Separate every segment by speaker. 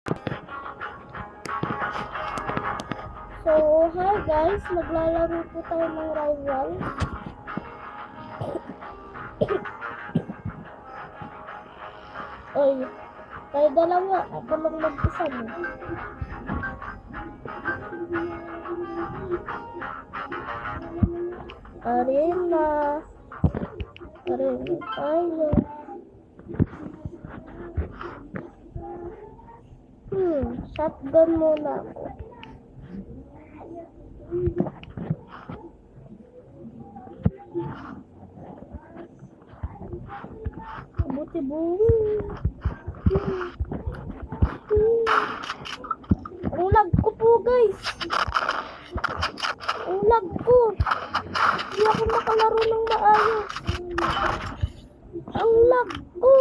Speaker 1: So, hi guys, maglalaro po tayo ng rival. Oy, tayo dalawa, ako lang mag-isa mo. Arena tayo. Shotgun muna ako. Buti-buti. Ang lag ko po guys. Ang lag ko. Hindi ako makalaro ng maayos. Ang lag ko.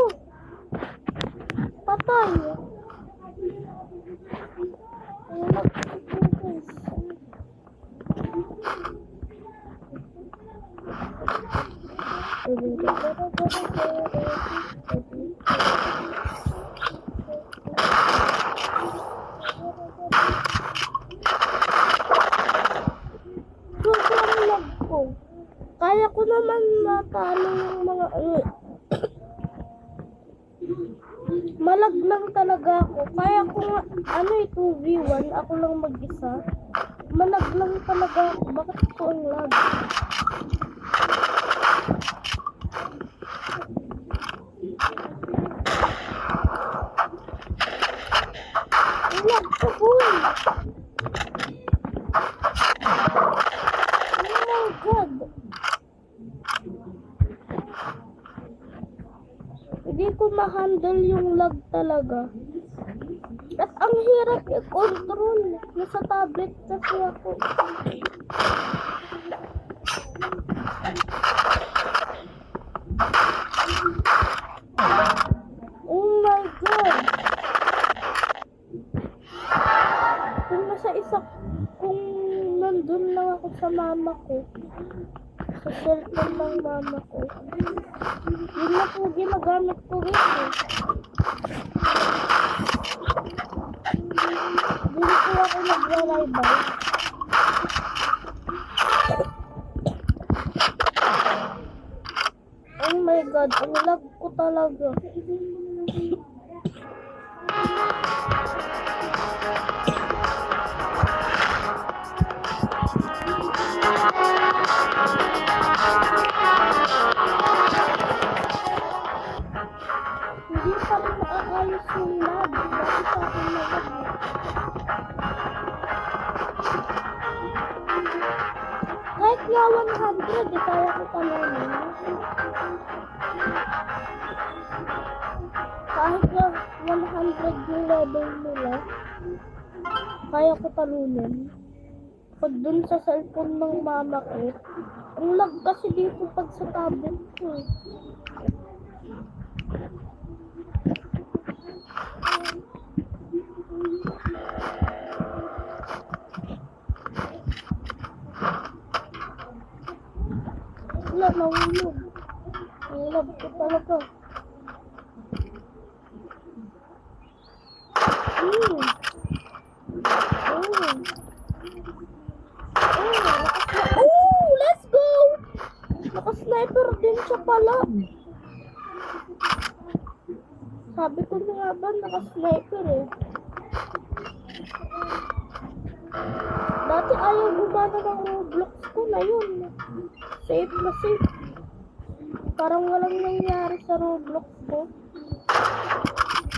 Speaker 1: Patay. Ang lag ko po guys. Sobrang lag ko. Kaya ko naman matalo yung mga malag lang talaga ako. Kaya ko nga, 2v1, ako lang mag-isa. Malag lang talaga ako. Bakit ko ang lag? Ang lag ko po eh. Oh my God. Hindi ko ma-handle yung lag talaga. At ang hirap i-control. Nasa tablet kasi ako. Oh my God. Kung nandun lang ako sa mama ko, sa cellphone ng mama ko, yun na po ginagamit ko rin eh. Hindi po ako naglalibay. Oh my God, ang lag ko talaga. Hindi pa rin maayos yung lag. Bakit sa akin nalag? Kahit nga 100, kaya ko talunin. Kahit nga 100 yung level nila, kaya ko talunin. Pag dun sa cellphone ng mama ko, ang lag kasi dito pag sa tablet ko. Wala, nahulog. Ang lag ko talaga. Let's go! Naka-sniper din siya pala. Sabi ko na nga ba, naka-sniper eh. Dati ayaw gumana ng Roblox ko na yun. Safe na safe. Parang walang nangyari sa Roblox ko.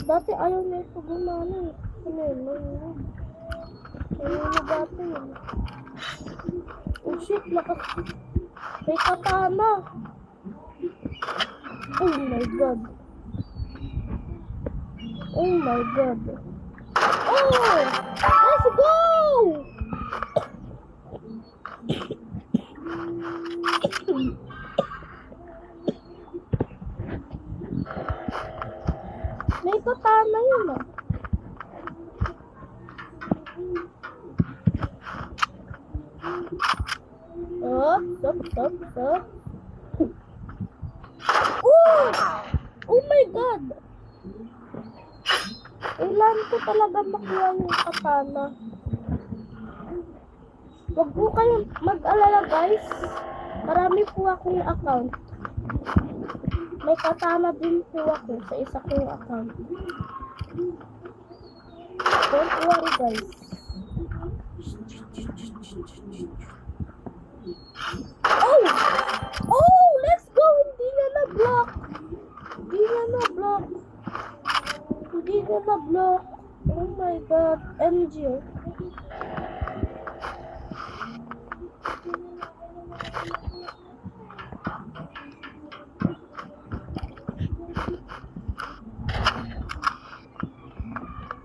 Speaker 1: Dati ayaw na ito gumana eh. Ano yun? Ayun na dati yun. Oh shit, may katana. Oh my God. Oh my God. Oh! Let's go! May katana yun ah. Stop. Oh! Oh my God! Wala kailangan ko talaga makuha yung katana. Huwag po kayong mag-alala guys. Marami po akong account. May katana din po ako sa isa kong account. Don't worry guys. Oh! Oh! Let's go! Hindi na na-block. Hindi na na-block. Hindi na na-block. Oh my god. MG.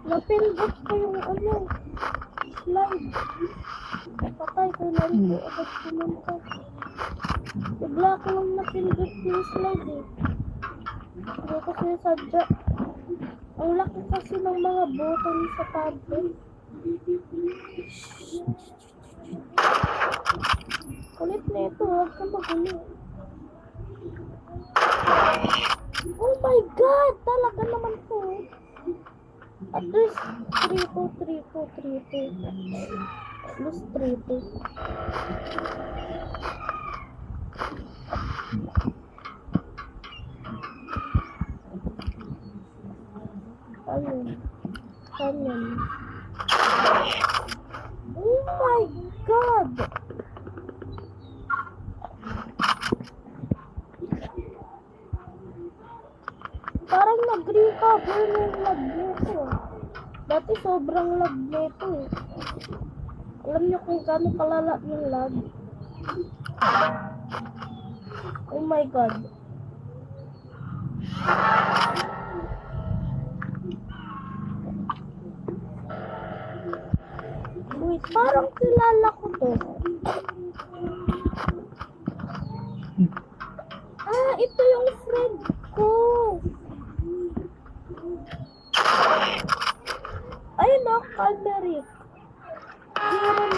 Speaker 1: Napindot ko yung ano. Slide. Patay ko na rin po agad pumunta. Bigla ko lang napindot yung slide eh. Hindi ko sinasadya. Ang laki kasi ng mga button sa tablet. Kulit na ito, huwag ka magulo. Oh my god! Talaga naman po. At least 3-2. At least 3-2. Ayun. Oh my god! Parang nag-recover na yung lag nito. Dati sobrang lag nito eh. Alam niyo kung gaano kalala yung lag? Oh my god. Wait, parang kilala ko to. Ah, ito yung friend ko. Ayun o, Calmeric. 09.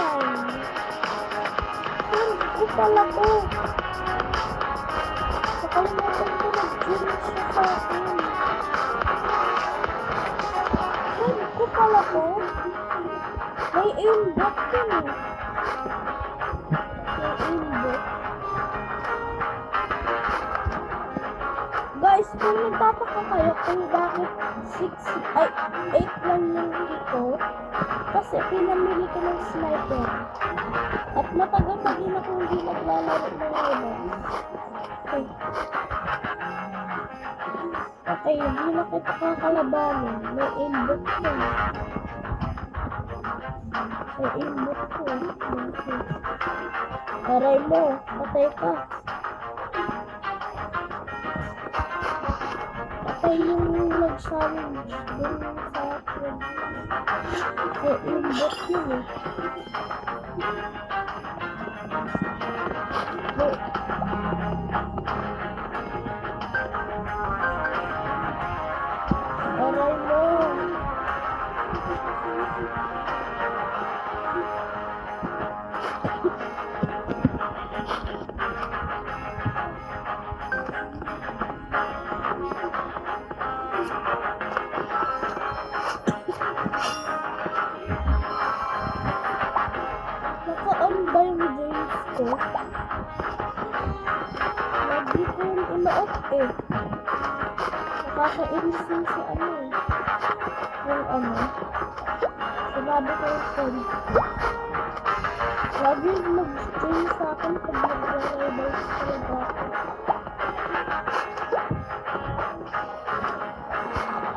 Speaker 1: Friend ko pala to. Nakalimutan ko nag-join siya sa akin. Friend ko pala to. May aimbot yun eh. May aimbot. Guys, kung nagtataka kayo kung bakit 8 lang yung dito, kasi pinamili ko ng sniper. At matagal na din ako hindi naglalaro ng weapons. Okay, hindi na kita kakalabanin. May aimbot ko. May aimbot ko. Aray mo, patay ka. Patay yung nag-challenge dun sa akin. May aimbot yun eh. Aray mo. Naka-on ba yung James ko? Lagi ko yung ina-off eh. Nakaka-inis yung si ano eh. Yung ano. Sinabi ko yung phone. Lagi yung mag-stream sa akin pag nag-rivals talaga ako.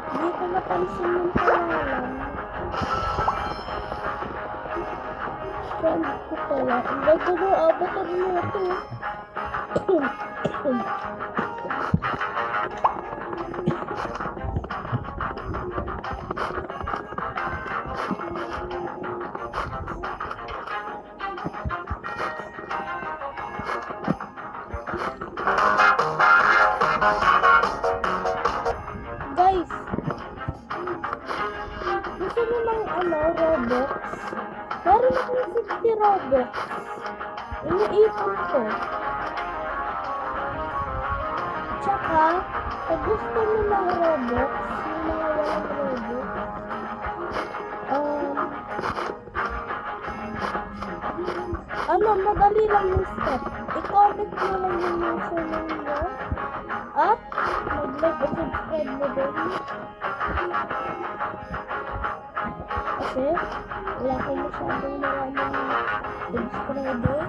Speaker 1: Hindi ko napansin yung pangalan. Friend ko pala. Ang ganda mo, avatar mo ito. Guys, gusto nyo ng Robux? Meron akong 50 Robux. Iniipon ko. Tsaka, pag gusto nyo ng Robux, yung mga walang Robux, madali lang yung step. I-comment mo lang yung username mo. At mag-like at subscribe mo din. Kasi wala ko masyadong maraming subscriber.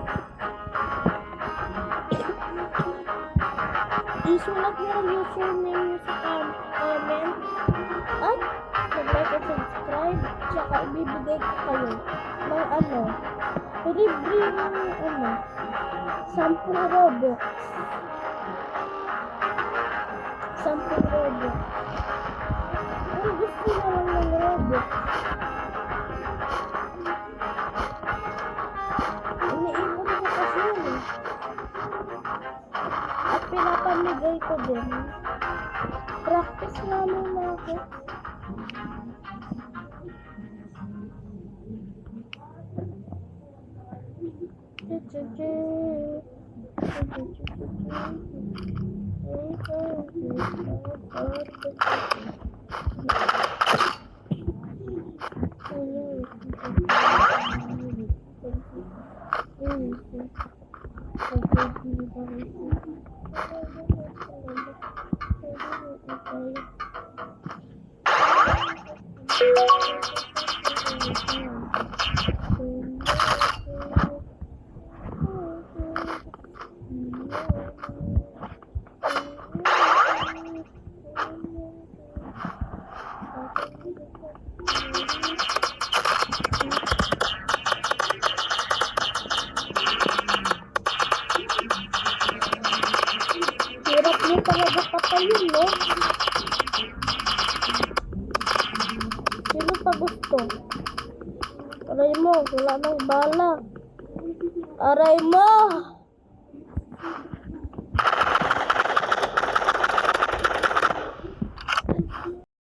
Speaker 1: Isulat mo ang username nyo sa comment. At mag-like at subscribe. Tsaka ibibigay ko kayo ng libre ng 10 Robux. 10 Robux. Kung gusto na lang ng Robux. Iniipon ko kasi yun eh. At pinapamigay ko din. Practice nga muna ako. Hirap niyo talaga patayin, no? Sino pa gusto? Aray mo, wala nang bala. Aray mo!